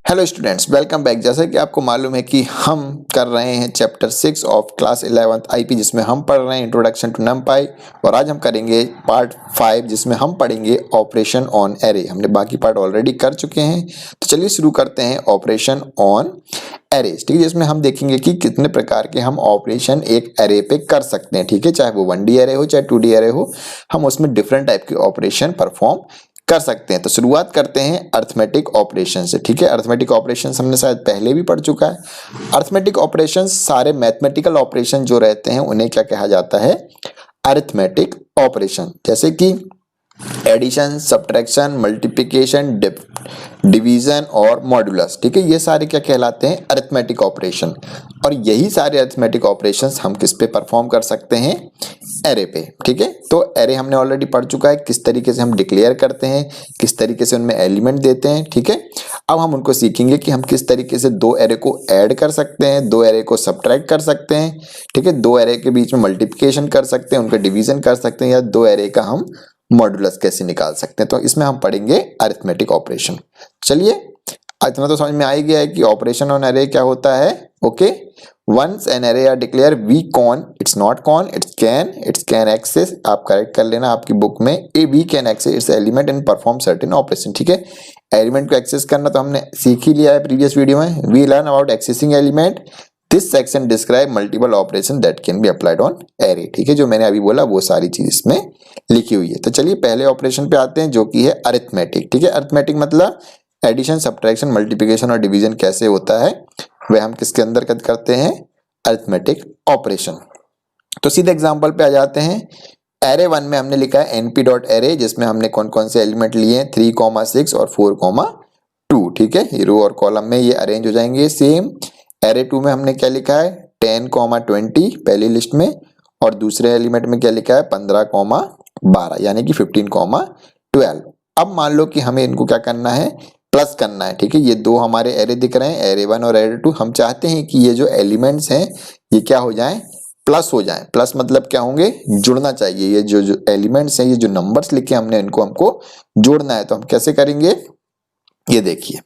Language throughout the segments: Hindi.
Hello students, welcome back. जैसा कि आपको मालूम है कि हम कर रहे हैं chapter 6 of class 11th IP, जिसमें हम पढ़ रहे हैं इंट्रोडक्शन टू नमपाई। और आज हम करेंगे पार्ट 5, जिसमें हम पढ़ेंगे ऑपरेशन ऑन एरे। हमने बाकी पार्ट ऑलरेडी कर चुके हैं, तो चलिए शुरू करते हैं ऑपरेशन ऑन एरेज। ठीक है, जिसमें हम देखेंगे कि कितने प्रकार के हम ऑपरेशन एक एरे पे कर सकते हैं। ठीक है, चाहे वो 1D एरे हो चाहे 2D एरे हो, हम उसमें डिफरेंट टाइप के ऑपरेशन परफॉर्म कर सकते हैं। तो शुरुआत करते हैं अर्थमेटिक ऑपरेशन से। ठीक है, अर्थमेटिक ऑपरेशन हमने शायद पहले भी पढ़ चुका है। अर्थमेटिक ऑपरेशन सारे मैथमेटिकल ऑपरेशन जो रहते हैं उन्हें क्या कहा जाता है? Arithmetic operation. जैसे कि एडिशन, सब्ट्रैक्शन, मल्टीप्लिकेशन, डिवीजन और मॉड्यूलस। ठीक है, ये सारे क्या कहलाते हैं? Arithmetic operation. और यही सारे अरिथमेटिक ऑपरेशंस हम किस पे परफॉर्म कर सकते हैं? एरे पे। ठीक है, तो एरे हमने ऑलरेडी पढ़ चुका है, किस तरीके से हम डिक्लेयर करते हैं, किस तरीके से उनमें एलिमेंट देते हैं। ठीक है, अब हम उनको सीखेंगे कि हम किस तरीके से दो एरे को ऐड कर सकते हैं, दो एरे को सब्ट्रैक्ट कर सकते हैं। ठीक है, दो एरे के बीच में मल्टीप्लिकेशन कर सकते हैं, उनका डिवीजन कर सकते हैं, या दो एरे का हम मॉड्यूलस कैसे निकाल सकते हैं। तो इसमें हम पढ़ेंगे अरिथमेटिक ऑपरेशन। चलिए, इतना तो समझ में आ ही गया है कि ऑपरेशन ऑन एरे क्या होता है। Okay, once an array are declare weak on, it's not con, it's can access. आप करेक्ट कर लेना आपकी बुक में, a we can access its element and perform certain operation. ठीक है, एलिमेंट को एक्सेस करना तो हमने सीख ही लिया है प्रीवियस वीडियो में। We learn about accessing element. This section describe multiple operation that can be applied on array. ठीक है, जो मैंने अभी बोला वो सारी चीज इसमें लिखी हुई है। तो चलिए पहले ऑपरेशन पे आते हैं, जो कि है अरिथमेटिक। ठीक है, अरिथमेटिक मतलब एडिशन, सब्ट्रैक्शन, मल्टीप्लिकेशन और डिवीजन कैसे होता है वह हम किसके अंदर करते हैं? Arithmetic operation. तो सीधे एग्जांपल पे आ जाते हैं। एरे 1 में हमने लिखा है np.array, जिसमें हमने कौन कौन से एलिमेंट लिए हैं? 3, 6 और 4, 2। ठीक है, ये रो और कॉलम में ये अरेंज हो जाएंगे सेम। एरे 2 में हमने क्या लिखा है? 10, 20 पहली लिस्ट में, और दूसरे एलिमेंट में क्या लिखा है? 15, 12, यानी कि 15, 12। अब मान लो कि हमें इनको क्या करना है? प्लस करना है। ठीक है, ये दो हमारे एरे दिख रहे हैं, एरे 1 और एरे 2। हम चाहते हैं कि ये जो एलिमेंट्स हैं ये क्या हो जाएं? प्लस हो जाएं। प्लस मतलब क्या होंगे? जुड़ना चाहिए। ये जो एलिमेंट्स हैं, ये जो नंबर्स लिखे हमने, इनको हमको जोड़ना है। तो हम कैसे करेंगे? ये देखिए,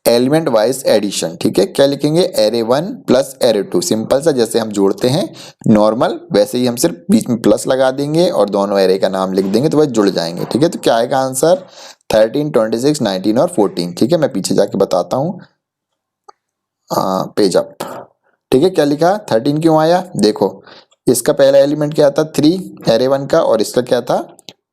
एलिमेंट वाइज एडिशन। ठीक है, क्या लिखेंगे? Array 1 plus array 2। सिंपल सा, जैसे हम जोड़ते हैं नॉर्मल, वैसे ही हम सिर्फ बीच में प्लस लगा देंगे और दोनों एरे का नाम लिख देंगे, तो वह जुड़ जाएंगे। ठीक है, तो क्या आएगा आंसर? 13, 26, 19 और 14। ठीक है, मैं पीछे जाके बताता हूँ। Page up. ठीक है, क्या लिखा? 13 क्यों आया? देखो, इसका पहला एलिमेंट क्या था? 3 एरे 1 का, और इसका क्या था?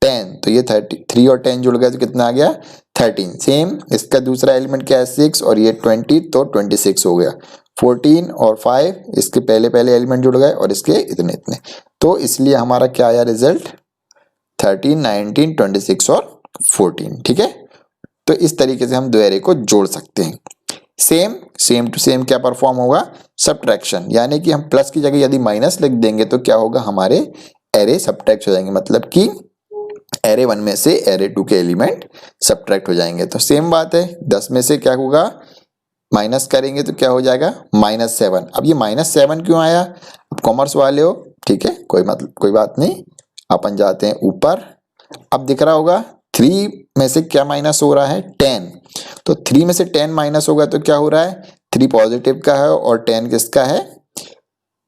10। तो ये 3 और 10 जुड़ गया तो कितना आ गया? 13। सेम इसका दूसरा एलिमेंट क्या है? 6, और ये 20, तो 26 हो गया। 14 और 5 इसके पहले पहले एलिमेंट जुड़ गए, और इसके इतने इतने। तो इसलिए हमारा क्या आया रिजल्ट? 13, 19, 26 और 14। ठीक है, तो इस तरीके से हम दो एरे को जोड़ सकते हैं। सेम टू सेम क्या परफॉर्म होगा? सब्ट्रैक्शन, यानी कि हम प्लस की जगह यदि माइनस लिख देंगे तो क्या होगा? हमारे एरे सब्ट्रैक्ट हो जाएंगे, मतलब कि एरे 1 में से एरे 2 के एलिमेंट सब्ट्रैक्ट हो जाएंगे। तो सेम बात है, 10 में से क्या होगा? माइनस करेंगे तो क्या हो जाएगा? -7। अब ये -7 क्यों आया? अब कॉमर्स वाले हो, ठीक है, कोई बात नहीं। अपन जाते हैं ऊपर। अब दिख रहा होगा 3 में से क्या माइनस हो रहा है? 10। तो 3 में से 10 माइनस होगा तो क्या हो रहा है? 3 पॉजिटिव का है और 10 किसका है?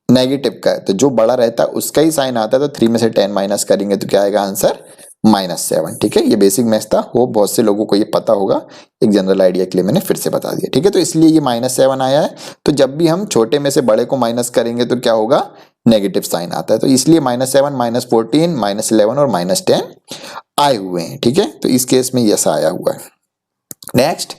नेगेटिव का है। तो जो बड़ा रहता है उसका ही साइन आता है, तो 3 में से 10 माइनस करेंगे तो क्या आएगा आंसर? -7। ठीक है, ये बेसिक मैथ्स था, हो बहुत से लोगों को ये पता होगा। एक जनरल आइडिया के लिए मैंने फिर से बता दिया। ठीक है, तो इसलिए ये -7 आया है। तो जब भी हम छोटे में से बड़े को माइनस करेंगे तो क्या होगा? नेगेटिव साइन आता है। तो इसलिए -7, -14, -11 और -10 आए हुए हैं। ठीक है, तो इस केस में यस आया हुआ है। Next,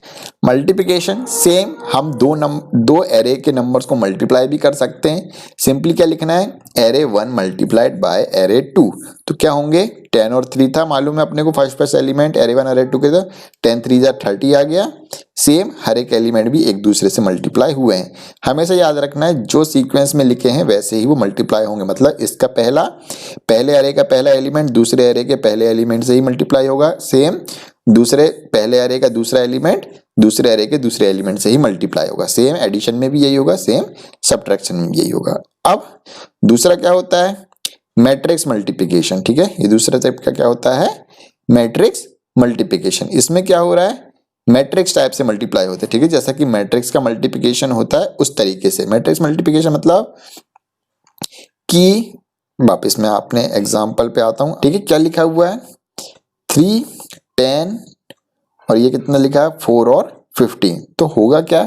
multiplication. सेम, हम दो एरे के नंबर्स को मल्टीप्लाई भी कर सकते हैं। सिंपली क्या लिखना है? Array 1 multiplied by array 2। तो क्या होंगे? 10 और 3 था मालूम है अपने को, फर्स्ट एलिमेंट एरे 1 एरे 2 के। तो 10 3 जा 30 आ गया। सेम, हर एक एलिमेंट भी एक दूसरे से मल्टीप्लाई हुए हैं। हमेशा याद रखना है, जो सीक्वेंस में लिखे हैं वैसे ही वो मल्टीप्लाई होंगे। मतलब इसका पहले एरे का पहला एलिमेंट दूसरे एरे के पहले एलिमेंट से ही मल्टीप्लाई होगा। सेम, दूसरे पहले एरे का दूसरा एलिमेंट दूसरे एरे के दूसरे एलिमेंट से ही मल्टीप्लाई होगा। सेम एडिशन में भी यही होगा, सेम सब्ट्रैक्शन में भी यही होगा। अब दूसरा क्या होता है? Matrix multiplication. ठीक है, ये दूसरा टाइप का क्या होता है? Matrix multiplication. इसमें क्या हो रहा है? मैट्रिक्स टाइप से मल्टीप्लाई होते हैं, ठीक है। जैसा कि मैट्रिक्स का मल्टीप्लिकेशन होता है उस तरीके से मैट्रिक्स मल्टीप्लिकेशन मतलब कि वापस मैं अपने एग्जाम्पल पे आता हूँ, ठीक है। क्या लिखा हुआ है 3, 10 और ये कितना लिखा है 4 और 15। तो होगा क्या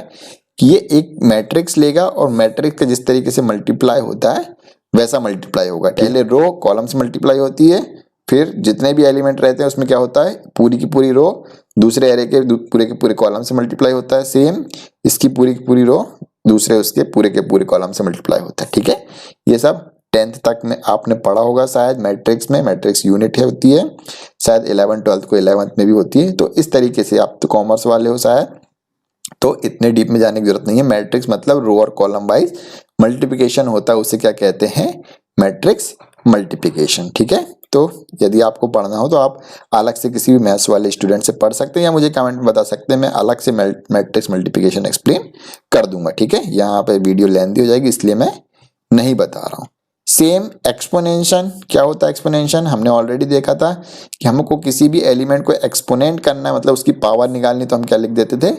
कि ये एक मैट्रिक्स लेगा और मैट्रिक्स का जिस तरीके से मल्टीप्लाई होता है वैसा मल्टीप्लाई होगा। पहले रो कॉलम से मल्टीप्लाई होती है, फिर जितने भी एलिमेंट रहते हैं उसमें क्या होता है पूरी की पूरी रो दूसरे एरे के पूरे कॉलम से मल्टीप्लाई होता है। सेम इसकी पूरी की पूरी रो दूसरे उसके पूरे के पूरे कॉलम से मल्टीप्लाई होता है, ठीक है। ये सब 10th तक में आपने पढ़ा होगा शायद मैट्रिक्स में, मैट्रिक्स यूनिट है होती है, शायद 11 12th को 11th में भी होती है। तो इस तरीके से आप तो कॉमर्स वाले हो शायद, तो इतने डीप में जाने की जरूरत नहीं है। मैट्रिक्स मतलब रो और कॉलम वाइज मल्टीप्लिकेशन होता है, उसे क्या कहते हैं मैट्रिक्स मल्टीप्लिकेशन, ठीक है। तो यदि आपको पढ़ना हो तो आप अलग से किसी भी मैथ्स वाले स्टूडेंट से पढ़ सकते हैं या मुझे कमेंट में बता सकते हैं, मैं अलग से मैट्रिक्स मल्टीप्लिकेशन एक्सप्लेन कर दूंगा, ठीक है। यहाँ पे वीडियो लेंथी हो जाएगी इसलिए मैं नहीं बता रहा हूँ। सेम एक्सपोनेंशन, क्या होता है एक्सपोनेंशन, हमने ऑलरेडी देखा था कि हमको किसी भी एलिमेंट को एक्सपोनेंट करना है मतलब उसकी पावर निकालनी, तो हम क्या लिख देते थे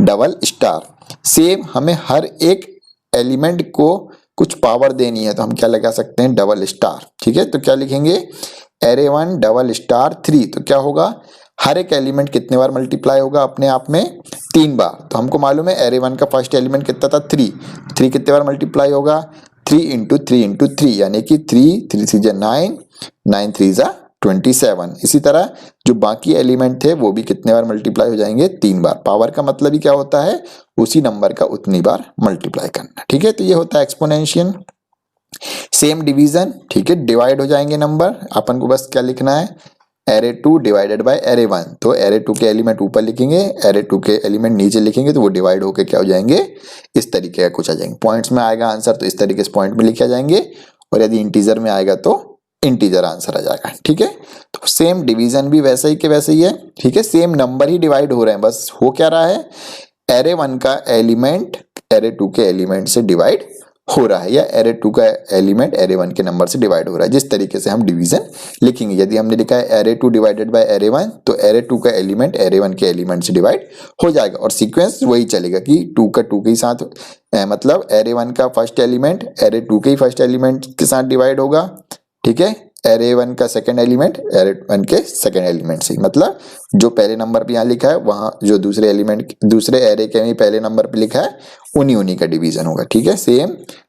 डबल स्टार। सेम हमें हर एक एलिमेंट को कुछ पावर देनी है तो हम क्या लगा सकते हैं डबल स्टार, ठीक है। तो क्या लिखेंगे एरे 1 डबल स्टार 3, तो क्या होगा हर एक एलिमेंट कितने बार मल्टीप्लाई होगा अपने आप में 3 बार। तो हमको मालूम है एरे 1 का फर्स्ट एलिमेंट कितना था 3 कितने बार मल्टीप्लाई होगा 3 इंटू 3 इंटू 3 यानी कि 3 3 जा 9 9 3 जा 27। इसी तरह जो बाकी एलिमेंट थे वो भी कितने बार मल्टीप्लाई हो जाएंगे 3 बार। पावर का मतलब ही क्या होता है उसी नंबर का उतनी बार मल्टीप्लाई करना, ठीक है। तो ये होता है एक्सपोनेंशियल। सेम डिवीजन, ठीक है, डिवाइड हो जाएंगे नंबर, अपन को बस क्या लिखना है एरे 2 डिवाइडेड बाय एरे 1। तो एरे 2 के एलिमेंट ऊपर लिखेंगे, एरे 2 के एलिमेंट नीचे लिखेंगे, तो वो डिवाइड होके क्या हो जाएंगे इस तरीके का कुछ आ जाएंगे। पॉइंट्स में आएगा आंसर तो इस तरीके से पॉइंट में लिखे जाएंगे, और यदि इंटीजर में आएगा तो इंटीजर आंसर आ जाएगा, ठीक है। तो सेम डिवीजन भी वैसे ही के वैसे ही है, ठीक है। सेम नंबर ही डिवाइड हो रहे हैं, बस हो क्या रहा है एरे 1 का एलिमेंट एरे 2 के एलिमेंट से डिवाइड हो रहा है, या एरे 2 का एलिमेंट एरे 1 के नंबर से डिवाइड हो रहा है। जिस तरीके से हम डिवीजन लिखेंगे, यदि हमने लिखा है एरे 2 डिवाइडेड बाय एरे 1 तो एरे 2 का एलिमेंट एरे 1 के एलिमेंट से डिवाइड हो जाएगा, और सीक्वेंस वही चलेगा कि 2 का 2 के साथ मतलब एरे 1 का फर्स्ट एलिमेंट एरे 2 के ही फर्स्ट एलिमेंट के साथ डिवाइड होगा, ठीक है। एरे 1 का सेकंड एलिमेंट एरे 1 के सेकंड एलिमेंट से, मतलब जो पहले नंबर पे यहाँ लिखा है वहां जो दूसरे एलिमेंट दूसरे एरे के में पहले नंबर पे लिखा है उन्हीं का डिवीजन होगा, ठीक है। सेम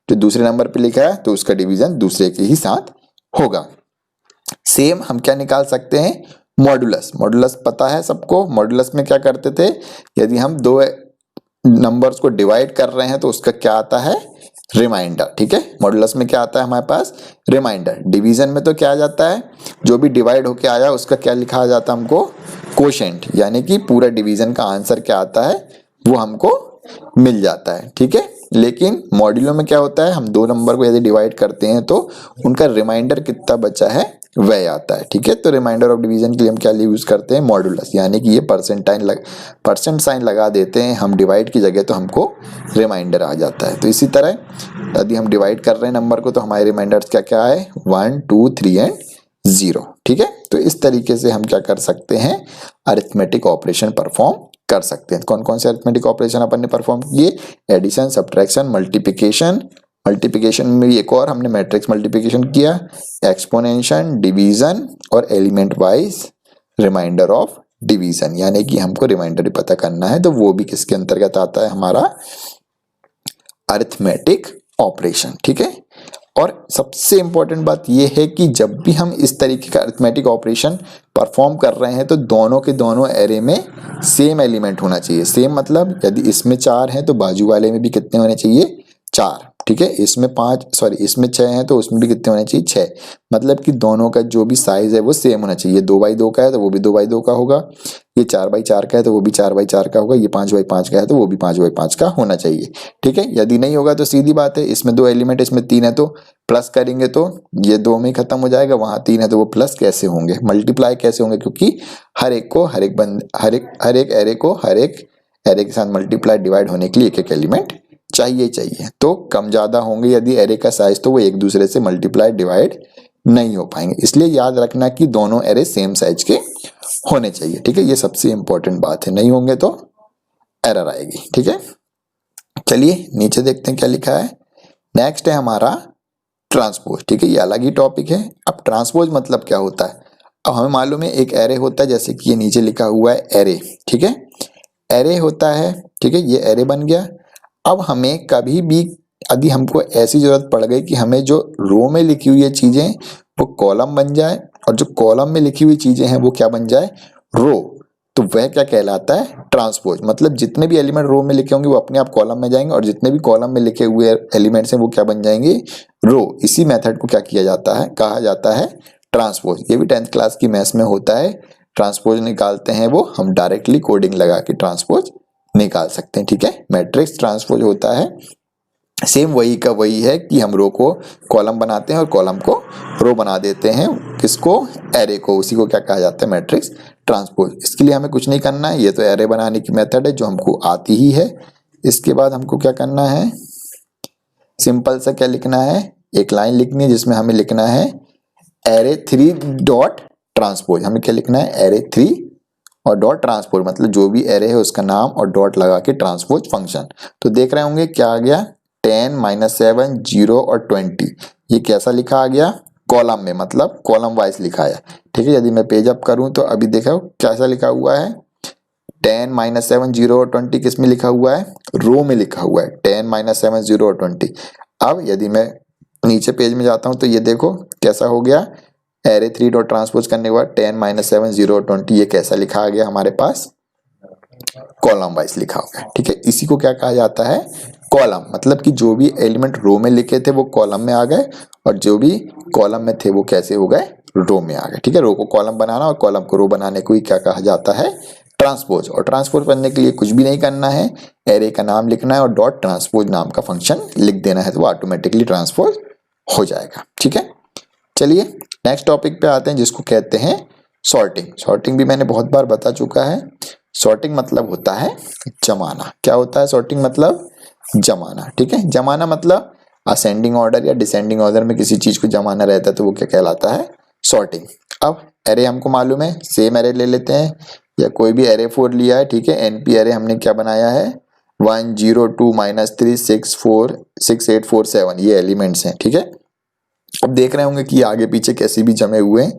जो दूसरे नंबर पे लिखा है तो उसका डिवीजन दूसरे के ही साथ होगा। सेम हम क्या निकाल सकते हैं मॉडुलस। मॉडुलस पता है सबको, मॉडुलस में क्या करते थे यदि हम दो नंबर्स को डिवाइड कर रहे हैं तो उसका क्या आता है रिमाइंडर, ठीक है। मॉडुलस में क्या आता है हमारे पास रिमाइंडर। डिवीजन में तो क्या आ जाता है जो भी डिवाइड होके आया उसका क्या लिखा जाता है हमको कोशेंट, यानी कि पूरा डिवीजन का आंसर क्या आता है वो हमको मिल जाता है, ठीक है। लेकिन मॉड्यूलो में क्या होता है हम दो नंबर को यदि डिवाइड करते हैं तो उनका रिमाइंडर कितना बचा है वह आता है, ठीक है। तो रिमाइंडर ऑफ डिवीजन के लिए हम क्या यूज करते हैं मॉडुलस, यानी कि ये परसेंट साइन लगा देते हैं हम डिवाइड की जगह तो हमको रिमाइंडर आ जाता है। तो इसी तरह यदि हम डिवाइड कर रहे हैं नंबर को तो हमारे रिमाइंडर्स क्या क्या है 1 2 3 एंड 0, ठीक है। तो इस तरीके से हम क्या कर सकते हैं अरिथमेटिक ऑपरेशन परफॉर्म कर सकते हैं। कौन कौन से अरिथमेटिक ऑपरेशन अपन ने परफॉर्म किए एडिशन सब्ट्रैक्शन मल्टीप्लिकेशन, मल्टीप्लिकेशन में भी एक और हमने मैट्रिक्स मल्टीप्लिकेशन किया, एक्सपोनेंशन डिवीजन और element wise reminder of division, यानी कि हमको रिमाइंडर भी पता करना है तो वो भी किसके अंतर्गत आता है हमारा अरिथमेटिक ऑपरेशन, ठीक है। और सबसे इंपॉर्टेंट बात यह है कि जब भी हम इस तरीके का अरिथमेटिक ऑपरेशन परफॉर्म कर रहे हैं तो दोनों के दोनों एरे में सेम एलिमेंट होना चाहिए। सेम मतलब यदि इसमें 4 हैं तो बाजू वाले में भी कितने होने चाहिए 4, ठीक है। इसमें 6 हैं तो उसमें भी कितने होने चाहिए 6, मतलब कि दोनों का जो भी साइज है वो सेम होना चाहिए। 2x2 का है तो वो भी 2x2 का होगा, ये 4x4 का है तो वो भी 4x4 का होगा, ये 5x5 का है तो वो भी 5x5 का होना चाहिए, ठीक है। यदि नहीं होगा तो सीधी बात है इसमें 2 एलिमेंट इसमें 3 है तो प्लस करेंगे तो ये 2 में खत्म हो जाएगा, वहां 3 है तो वो प्लस कैसे होंगे मल्टीप्लाई कैसे होंगे, क्योंकि हर एक एरे को हर एक एरे के साथ मल्टीप्लाई डिवाइड होने के लिए एक एलिमेंट चाहिए। तो कम ज्यादा होंगे यदि एरे का साइज तो वो एक दूसरे से मल्टीप्लाई डिवाइड नहीं हो पाएंगे। इसलिए याद रखना कि दोनों एरे सेम साइज के होने चाहिए। ठीक है, ये सबसे इंपॉर्टेंट बात है, नहीं होंगे तो एरर आएगी। ठीक है, चलिए नीचे देखते हैं क्या लिखा है। नेक्स्ट है हमारा ट्रांसपोज। ठीक है, ये अलग ही टॉपिक है। अब ट्रांसपोज मतलब क्या होता है, अब हमें मालूम है एक एरे होता है, जैसे कि ये नीचे लिखा हुआ है एरे। ठीक है, एरे होता है। ठीक है, ये एरे बन गया। अब हमें कभी भी यदि हमको ऐसी जरूरत पड़ गई कि हमें जो रो में लिखी हुई चीजें वो कॉलम बन जाए और जो कॉलम में लिखी हुई चीजें हैं वो क्या बन जाए, रो, तो वह क्या कहलाता है, ट्रांसपोज। मतलब जितने भी एलिमेंट रो में लिखे होंगे वो अपने आप कॉलम में जाएंगे और जितने भी कॉलम में लिखे हुए एलिमेंट्स हैं वो क्या बन जाएंगे, रो। इसी मेथड को क्या किया जाता है, कहा जाता है ट्रांसपोज। ये भी 10th क्लास की मैथ्स में होता है। ट्रांसपोज निकालते हैं वो हम डायरेक्टली कोडिंग लगा के ट्रांसपोज निकाल सकते हैं। ठीक है, मैट्रिक्स ट्रांसपोज होता है। सेम वही का वही है कि हम रो को कॉलम बनाते हैं और कॉलम को रो बना देते हैं, किसको, एरे को। उसी को क्या कहा जाता है, मैट्रिक्स ट्रांसपोज। इसके लिए हमें कुछ नहीं करना है, ये तो एरे बनाने की मेथड है जो हमको आती ही है। इसके बाद हमको क्या करना है, सिंपल सा क्या लिखना है, एक लाइन लिखनी है जिसमें हमें लिखना है एरे 3 डॉट ट्रांसपोज। हमें क्या लिखना है, एरे 3 और डॉट ट्रांसपोज, मतलब जो भी एरे है उसका नाम और डॉट लगा के ट्रांसपोज फंक्शन। तो देख रहे होंगे क्या आ गया, 10 -7 0 और 20। ये कैसा लिखा आ गया, कॉलम में, मतलब कॉलम वाइज लिखा है। ठीक है, यदि मैं पेज अप करूं तो अभी देखो कैसा लिखा हुआ है, 10 -7 0 और 20 किस में लिखा हुआ है, रो में लिखा हुआ है, 10 -7 0 और 20। अब यदि मैं नीचे पेज में जाता हूं तो ये देखो कैसा हो गया, एरे 3 डॉट ट्रांसपोज करने के बाद 10 -7 0 और 20 ये कैसा लिखा आ गया हमारे पास, कॉलम वाइज लिखा होगा। ठीक है, इसी को क्या कहा जाता है, कॉलम। मतलब कि जो भी एलिमेंट रो में लिखे थे वो कॉलम में आ गए और जो भी कॉलम में थे वो कैसे हो गए, रो में आ गए। ठीक है, रो को कॉलम बनाना और कॉलम को रो बनाने को ही क्या कहा जाता है, ट्रांसपोज। और ट्रांसपोज करने के लिए कुछ भी नहीं करना है, एरे का नाम लिखना है और डॉट ट्रांसपोज नाम का फंक्शन लिख देना है, तो वो ऑटोमेटिकली ट्रांसपोज हो जाएगा। ठीक है, चलिए नेक्स्ट टॉपिक पे आते हैं जिसको कहते हैं सॉर्टिंग। सॉर्टिंग भी मैंने बहुत बार बता चुका है। सॉर्टिंग मतलब होता है जमाना। क्या होता है सॉर्टिंग मतलब, जमाना। ठीक है, जमाना मतलब असेंडिंग ऑर्डर या डिसेंडिंग ऑर्डर में किसी चीज को जमाना रहता है तो वो क्या कहलाता है, सॉर्टिंग। अब एरे हमको मालूम है, सेम एरे ले लेते हैं या कोई भी एरे 4 लिया है। ठीक है, एनपी एरे हमने क्या बनाया है, 1 0 2 -3 6 4 6 8 4 7 ये एलिमेंट्स हैं। ठीक है, अब देख रहे होंगे कि आगे पीछे कैसे भी जमे हुए हैं।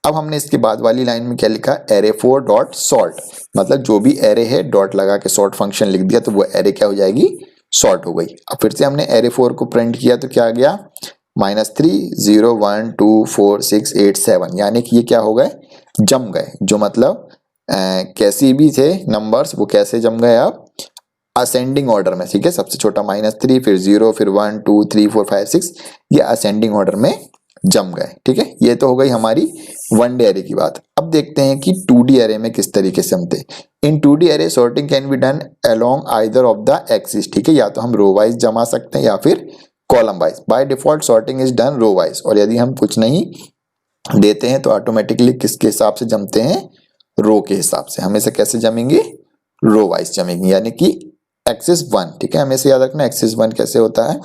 अब हमने इसके बाद वाली लाइन में क्या लिखा, एरे 4 डॉट सॉर्ट, मतलब जो भी एरे है डॉट लगा के सॉर्ट फंक्शन लिख दिया तो वो एरे क्या हो जाएगी, सॉर्ट हो गई। अब फिर से हमने एरे 4 को प्रिंट किया तो क्या आ गया, -3 0 1 2 4 6 8 7, यानी कि ये क्या हो गए, जम गए। जो मतलब कैसी भी थे नंबर्स वो कैसे जम गए, अब असेंडिंग ऑर्डर में। ठीक है, सबसे छोटा -3 फिर 0 फिर 1 2 3 4 5 6 ये असेंडिंग ऑर्डर में जम गए। ठीक है, ये तो हो गई हमारी 1D एरे की बात। अब देखते हैं कि 2D एरे में किस तरीके से जमते। इन 2D array sorting can be done along either of the axis. ठीक है, या तो हम रो वाइज जमा सकते हैं या फिर column wise. By default sorting is done row wise, और यदि हम कुछ नहीं देते हैं तो ऑटोमेटिकली किसके हिसाब से जमते हैं, रो के हिसाब से। हमेशा कैसे जमेंगे, रो वाइज जमेंगे, यानी कि एक्सिस 1। ठीक है, हमेशा याद रखना एक्सिस 1 कैसे होता है,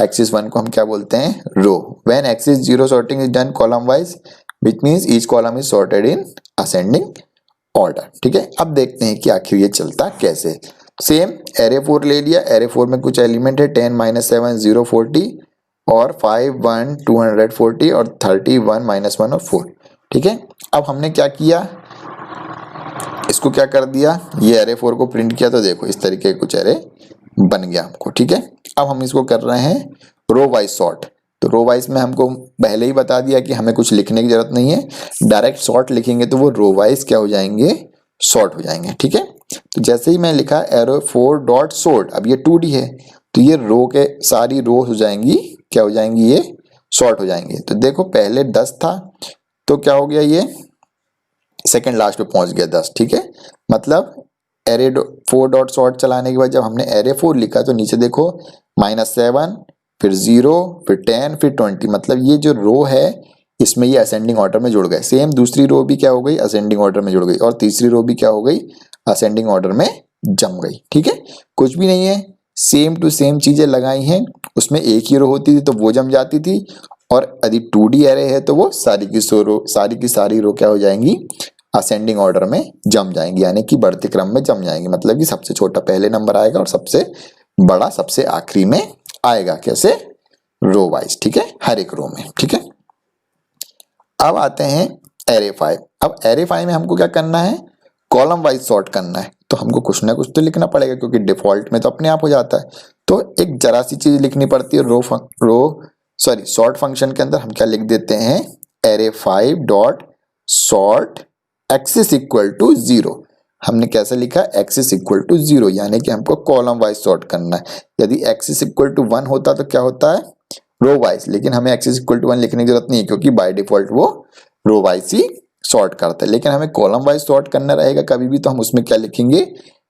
एक्सिस 1 को हम क्या बोलते हैं, row. When axis 0 sorting is done column wise which means each column is sorted in ascending order. ठीक है, अब देखते हैं कि आखिर ये चलता कैसे। सेम एरे 4 ले लिया, एरे 4 में कुछ एलिमेंट है 10 -7 0 40 और 5 1 240 और 31 -1 और 4। ठीक है, अब हमने क्या किया, इसको क्या कर दिया, ये एरे 4 को प्रिंट किया तो देखो इस तरीके कुछ एरे बन गया हमको। ठीक है, अब हम इसको कर रहे हैं रो वाइज सॉर्ट। तो रो वाइज में हमको पहले ही बता दिया कि हमें कुछ लिखने की जरूरत नहीं है, डायरेक्ट सॉर्ट लिखेंगे तो वो रो वाइज क्या हो जाएंगे, सॉर्ट हो जाएंगे। ठीक है, तो जैसे ही मैं लिखा एरो 4 डॉट सॉर्ट, अब ये 2D है तो ये रो के सारी रो हो जाएंगी, क्या हो जाएंगी, ये सॉर्ट हो जाएंगे। तो देखो पहले 10 था तो क्या हो गया, ये सेकेंड लास्ट पे पहुंच गया 10। ठीक है, मतलब एरे 4 डॉट सॉर्ट चलाने के बाद जब हमने एरे 4 लिखा तो नीचे देखो -7 फिर 0 फिर 10 फिर 20, मतलब ये जो रो है इसमें ये असेंडिंग ऑर्डर में जुड़ गए। सेम दूसरी रो भी क्या हो गई, असेंडिंग ऑर्डर में जुड़ गई, और तीसरी रो भी क्या हो गई, असेंडिंग ऑर्डर में जम गई। ठीक है, कुछ भी नहीं है, सेम टू सेम चीजें लगाई हैं। उसमें एक ही रो होती थी तो वो जम जाती थी, और यदि 2D एरे है तो वो सारी की सारी रो क्या हो जाएंगी, असेंडिंग ऑर्डर में जम जाएंगे, यानी कि बढ़ते क्रम में जम जाएंगे, मतलब कि सबसे छोटा पहले नंबर आएगा और सबसे बड़ा सबसे आखिरी में आएगा। कैसे? रो वाइज, ठीक है, हर एक रो में, ठीक है। अब आते हैं एरे 5। अब एरे 5 में हमको क्या करना है? कॉलम वाइज सॉर्ट करना है, तो हमको कुछ ना कुछ तो लिखना पड़ेगा, क्योंकि डिफॉल्ट में तो अपने आप हो जाता है। तो एक जरा सी चीज लिखनी पड़ती है। सॉर्ट फंक्शन के अंदर हम क्या लिख देते हैं? Array 5 dot sort axis equal to 0। हमने कैसे लिखा? एक्सिस इक्वल टू 0, यानी कि हमको कॉलम वाइज सॉर्ट करना है। यदि एक्सिस इक्वल टू 1 होता तो क्या होता है? Row wise. लेकिन हमें एक्सिस इक्वल टू 1 लिखने की जरूरत नहीं है, क्योंकि बाय डिफॉल्ट वो रो वाइज ही सॉर्ट करता है। लेकिन हमें कॉलम वाइज सॉर्ट करना रहेगा कभी भी, तो हम उसमें क्या लिखेंगे?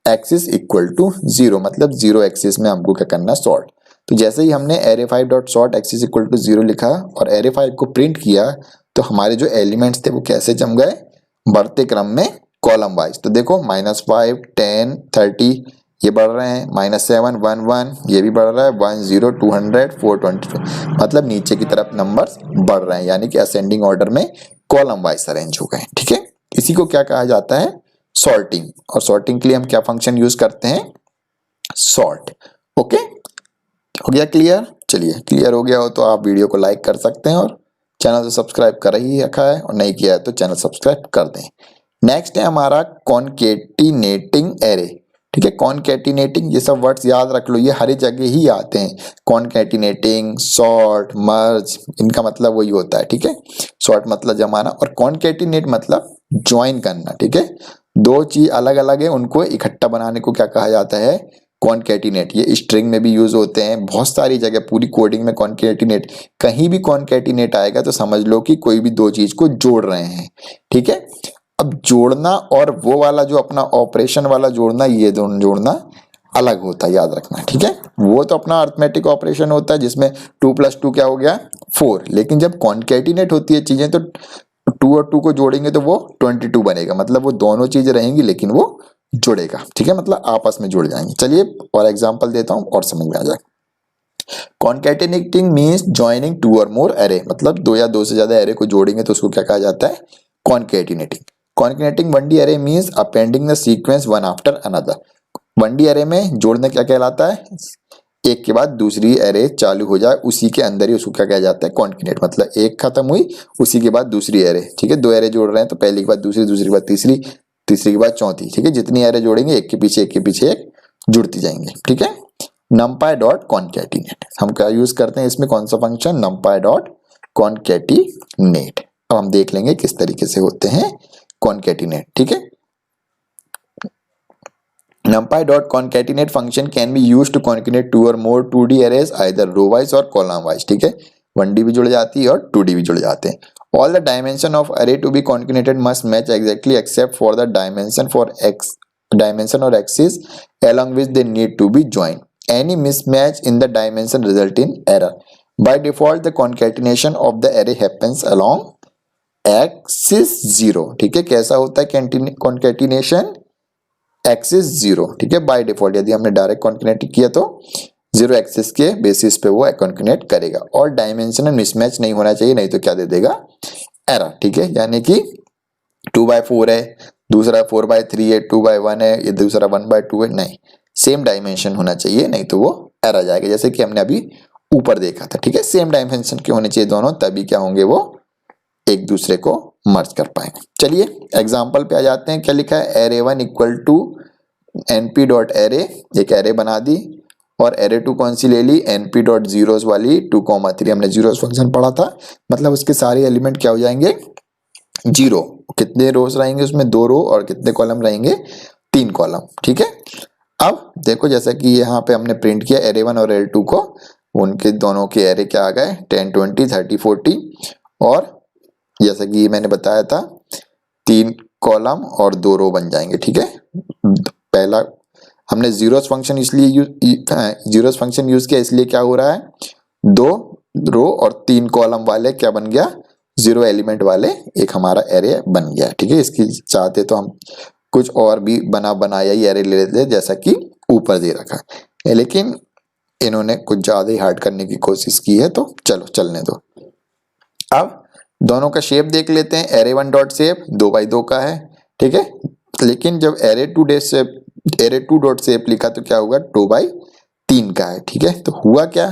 एक्सिस इक्वल टू 0, मतलब 0 एक्सिस में हमको क्या करना है? सॉर्ट। तो जैसे ही हमने array 5 dot sort axis equal to 0 लिखा और एरे 5 को प्रिंट किया, तो हमारे जो एलिमेंट्स थे वो कैसे जम गए? बढ़ते क्रम में कॉलम वाइज। तो देखो -5 10 30 ये बढ़ रहे हैं, -7 11 ये भी बढ़ रहा है, 10 200 422, मतलब नीचे की तरफ नंबर्स बढ़ रहे हैं, यानी कि असेंडिंग ऑर्डर में कॉलम वाइज अरेंज हो गए, ठीक है। इसी को क्या कहा जाता है? सॉर्टिंग। और सॉर्टिंग के लिए हम क्या फंक्शन यूज करते हैं? सॉर्ट। ओके, हो गया क्लियर? चलिए, क्लियर हो गया हो तो आप वीडियो को लाइक कर सकते हैं और चैनल को सब्सक्राइब कर ही रखा है और नहीं किया है तो चैनल सब्सक्राइब कर दें। नेक्स्ट है हमारा कॉन्केटिनेटिंग एरे, ठीक है। कॉन्केटिनेटिंग, ये सब वर्ड्स याद रख लो, ये हर जगह ही आते हैं। कॉन्केटिनेटिंग, सॉर्ट, मर्ज, इनका मतलब वही होता है, ठीक है। सॉर्ट मतलब जमाना और कॉन्केटिनेट मतलब ज्वाइन करना, ठीक है। दो चीज अलग अलग है, उनको इकट्ठा बनाने को क्या कहा जाता है? कॉन्केटिनेट। ये स्ट्रिंग में भी यूज होते हैं, बहुत सारी जगह पूरी कोडिंग में कॉन्केटिनेट। कहीं भी कॉन्केटिनेट आएगा तो समझ लो कि कोई भी दो चीज को जोड़ रहे हैं, ठीक है। अब जोड़ना और वो वाला जो अपना ऑपरेशन वाला जोड़ना, ये दोनों जोड़ना अलग होता है, याद रखना, ठीक है। वो तो अपना अरिथमेटिक ऑपरेशन होता है जिसमें 2 + 2 क्या हो गया? 4। लेकिन जब कॉन्केटिनेट होती है चीजें तो 2 और 2 को जोड़ेंगे तो वो 22 बनेगा, मतलब वो दोनों चीजें रहेंगी लेकिन वो जुड़ेगा, ठीक है, मतलब आपस में जुड़ जाएंगे। चलिए और एग्जांपल देता हूं और समझ में आ जाए। कॉन्केटिनेटिंग मींस जॉइनिंग 2 और मोर एरे, मतलब 2 या 2 से ज्यादा एरे को जोड़ेंगे तो उसको क्या कहा जाता है? कॉन्केटिनेटिंग। कॉन्केटिनेटिंग 1D array means appending the sequence one after another. 1D array में जोड़ना क्या कहलाता है? एक के बाद दूसरी एरे चालू हो जाए उसी के अंदर ही, उसको क्या कहा जाता है? कॉन्केटिनेट। मतलब एक खत्म हुई उसी के बाद दूसरी एरे, ठीक है। 2 एरे जोड़ रहे हैं तो पहली के बाद दूसरी, दूसरी के बाद तीसरी, तीसरी के बाद चौथी, ठीक है। जितनी एरे जोड़ेंगे एक के पीछे एक जुड़ती जाएंगे, ठीक है। numpy डॉट कॉन्केटिनेट हम क्या यूज करते हैं इसमें? कौन सा फंक्शन? numpy dot concatenate. अब हम देख लेंगे किस तरीके से होते हैं कॉन्केटिनेट, ठीक है। numpy dot concatenate function can be used to concatenate 2 और more 2D arrays either row wise और कॉलम वाइज, ठीक है। 1D भी जुड़ जाती है और 2D भी जुड़ जाते हैं। All the dimension of array to be concatenated must match exactly except for the dimension or axis along which they need to be joined. Any mismatch in the dimension result in error. By default, the concatenation of the array happens along axis 0, ठीक है। कैसा होता है concatenation? एक्सिस 0, ठीक है। बाय डिफॉल्ट यदि हमने डायरेक्ट कॉन्केटिनेट किया तो 0 एक्सिस के बेसिस पे वो कॉन्केटिनेट करेगा और डायमेंशनल मिसमैच नहीं होना चाहिए, नहीं तो क्या दे देगा? एरर, ठीक है। यानी कि 2/4 है, दूसरा 4/3 है, 2/1 है, ये दूसरा 1/2 है, नहीं, सेम डायमेंशन होना चाहिए, नहीं तो वो एरर जाएगा। जैसे कि हमने अभी ऊपर देखा था, ठीक है। सेम डायमेंशन के होने चाहिए दोनों, तभी क्या होंगे? वो एक दूसरे को मर्ज कर पाएंगे। चलिए एग्जाम्पल पे आ जाते हैं। क्या लिखा है? Array 1 equal to np dot array, एक एरे बना दी और एरे 2 कौन सी ले ली? np डॉट जीरोस वाली 2,3। हमने जीरोस फंक्शन पढ़ा था, मतलब उसके सारे एलिमेंट क्या हो जाएंगे? 0। कितने रोज रहेंगे उसमें? 2 रो। और कितने कॉलम रहेंगे? 3 कॉलम, ठीक है। अब देखो जैसा कि यहाँ पे हमने प्रिंट किया एरे 1 और एरे 2 को, उनके दोनों के एरे क्या आ गए? 10 20 30 40। और जैसा कि मैंने बताया था 3 कॉलम और 2 रो बन जाएंगे, ठीक है। पहला हमने जीरोस फंक्शन यूज किया, इसलिए क्या हो रहा है? 2 रो और 3 कॉलम वाले क्या बन गया? 0 एलिमेंट वाले एक हमारा एरे बन गया, ठीक है। इसकी चाहते तो हम कुछ और भी बनाया ही एरे ले लेते जैसा कि ऊपर दे रखा है, लेकिन इन्होंने कुछ ज्यादा ही हार्ड करने की कोशिश की है, तो चलो चलने दो। अब दोनों का शेप देख लेते हैं। एरे 1 डॉट शेप 2/2 का है ठीक है। लेकिन जब एरे टू डॉट शेप लिखा तो क्या होगा, 2/3 का है। ठीक है, तो हुआ क्या,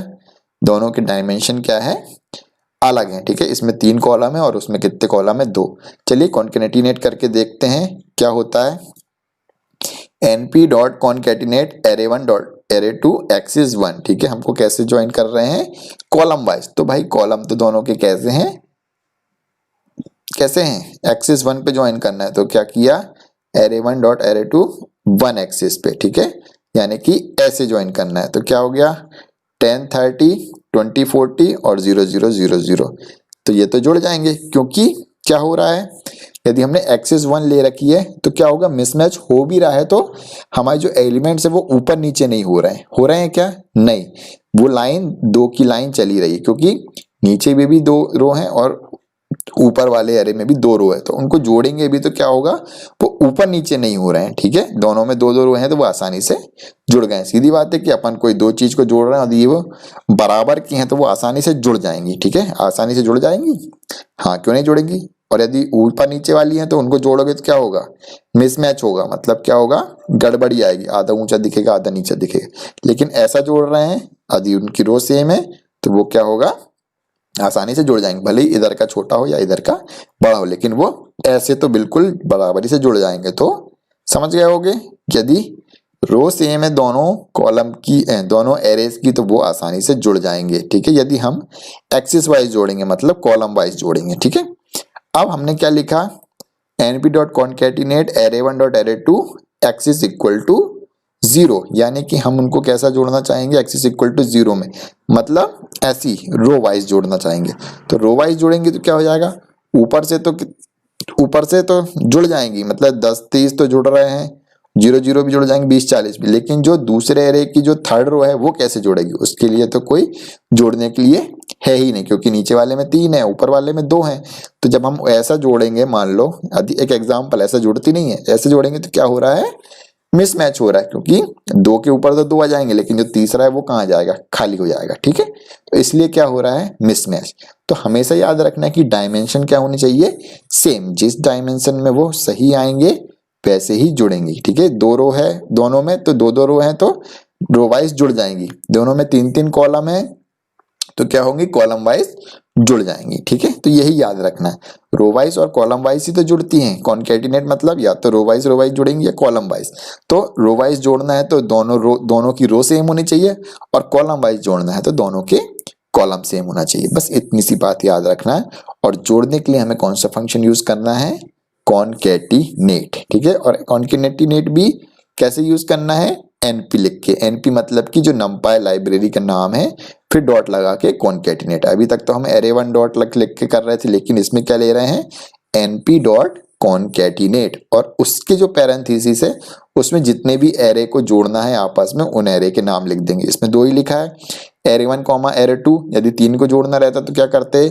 दोनों के डायमेंशन क्या है, अलग है। ठीक है, इसमें 3 कॉलम है और उसमें कितने कॉलम है, 2। चलिए कॉन्केटिनेट करके देखते हैं क्या होता है। np dot concatenate array 1 dot array 2 axis 1। ठीक है, हमको कैसे ज्वाइन कर रहे हैं, कॉलम वाइज। तो भाई कॉलम तो दोनों के कैसे हैं, एक्सिस 1 पे ज्वाइन करना है। तो क्या किया, एरे 1 डॉट एरे 2 1 एक्सिस पे। ठीक है, यानी कि ऐसे ज्वाइन करना है। तो क्या हो गया, 10 30 20 40 और 0 0 0 0। तो ये तो जुड़ जाएंगे, क्योंकि क्या हो रहा है, यदि हमने एक्सिस 1 ले रखी है तो क्या होगा, मिसमैच हो भी रहा है तो हमारे जो एलिमेंट्स है वो ऊपर नीचे नहीं हो रहे हैं क्या, नहीं, वो लाइन 2 की लाइन चली रही है, क्योंकि नीचे में भी 2 रो हैं और ऊपर वाले एरे में भी 2 रो है। तो उनको जोड़ेंगे भी तो क्या होगा, वो ऊपर नीचे नहीं हो रहे हैं। ठीक है, दोनों में 2 2 रो हैं तो वो आसानी से जुड़ गए। सीधी बात है कि अपन कोई 2 चीज को जोड़ रहे हैं और ये वो बराबर की हैं तो वो आसानी से जुड़ जाएंगी। ठीक है, आसानी से जुड़ जाएंगी, हाँ क्यों नहीं जुड़ेंगी। और यदि ऊपर नीचे वाली हैं तो उनको जोड़ोगे तो क्या होगा, मिसमैच होगा, मतलब क्या होगा, गड़बड़ी आएगी, आधा ऊंचा दिखेगा आधा नीचा दिखेगा। लेकिन ऐसा जोड़ रहे हैं, यदि उनकी रो सेम है तो वो क्या होगा, आसानी से जुड़ जाएंगे, भले ही इधर का छोटा हो या इधर का बड़ा हो, लेकिन वो ऐसे तो बिल्कुल बराबरी से जुड़ जाएंगे। तो समझ गए होगे, यदि रो सेम है दोनों कॉलम की, दोनों एरेज की, तो वो आसानी से जुड़ जाएंगे। ठीक है, यदि हम एक्सिस वाइज जोड़ेंगे मतलब कॉलम वाइज जोड़ेंगे। ठीक है, अब हमने क्या लिखा, np dot concatenate array 1 dot array 2 axis equal to 0, यानी कि हम उनको कैसा जोड़ना चाहेंगे, एक्सिस इक्वल टू 0 में, मतलब ऐसी रो वाइज जोड़ना चाहेंगे। तो रो वाइज जोड़ेंगे तो क्या हो जाएगा, ऊपर से तो जुड़ जाएंगी, मतलब 10 30 तो जुड़ रहे हैं, 0 0 भी जुड़ जाएंगे, 20 40 भी। लेकिन जो दूसरे एरे की जो थर्ड रो है वो कैसे जोड़ेगी, उसके लिए तो कोई जोड़ने के लिए है ही नहीं, क्योंकि नीचे वाले में 3 है ऊपर वाले में 2 है। तो जब हम ऐसा जोड़ेंगे, मान लो एक एग्जाम्पल, ऐसा जुड़ती नहीं है, ऐसे जोड़ेंगे तो क्या हो रहा है, मिसमैच हो रहा है, क्योंकि 2 के ऊपर तो 2 आ जाएंगे लेकिन जो तीसरा है वो कहाँ जाएगा, खाली हो जाएगा। ठीक है, तो इसलिए क्या हो रहा है, मिसमैच। तो हमेशा याद रखना है कि डायमेंशन क्या होनी चाहिए, सेम, जिस डायमेंशन में वो सही आएंगे वैसे ही जुड़ेंगी। ठीक है, 2 रो है दोनों में तो 2 2 रो है तो रो वाइज जुड़ जाएंगी, दोनों में 3 3 कॉलम है तो क्या होंगी, कॉलम वाइज जुड़ जाएंगी। ठीक है, तो यही याद रखना है, रो वाइज और कॉलम वाइज ही तो जुड़ती हैं। कॉन्केटिनेट मतलब या तो रो वाइज जुड़ेंगी या कॉलम वाइज। तो रो वाइज जोड़ना है तो दोनों की रो सेम होनी चाहिए, और कॉलम वाइज जोड़ना है तो दोनों के कॉलम सेम होना चाहिए। बस इतनी सी बात याद रखना है। और जोड़ने के लिए हमें कौन सा फंक्शन यूज करना है, कॉन्केटिनेट। ठीक है, और कॉन्केटिनेट भी कैसे यूज करना है, एनपी लिख के, एनपी मतलब कि जो नंपाई लाइब्रेरी का नाम है, फिर डॉट लगा के कॉन्केटिनेट। अभी तक तो हम एरे 1 डॉट लिख के कर रहे थे, लेकिन इसमें क्या ले रहे हैं, एनपी डॉट कॉन्केटिनेट, और उसके जो पैरेंथेसिस है उसमें जितने भी एरे को जोड़ना है आपस में उन एरे के नाम लिख देंगे। इसमें 2 ही लिखा है, एरे 1 कॉमा एरे 2। यदि 3 को जोड़ना रहता तो क्या करते,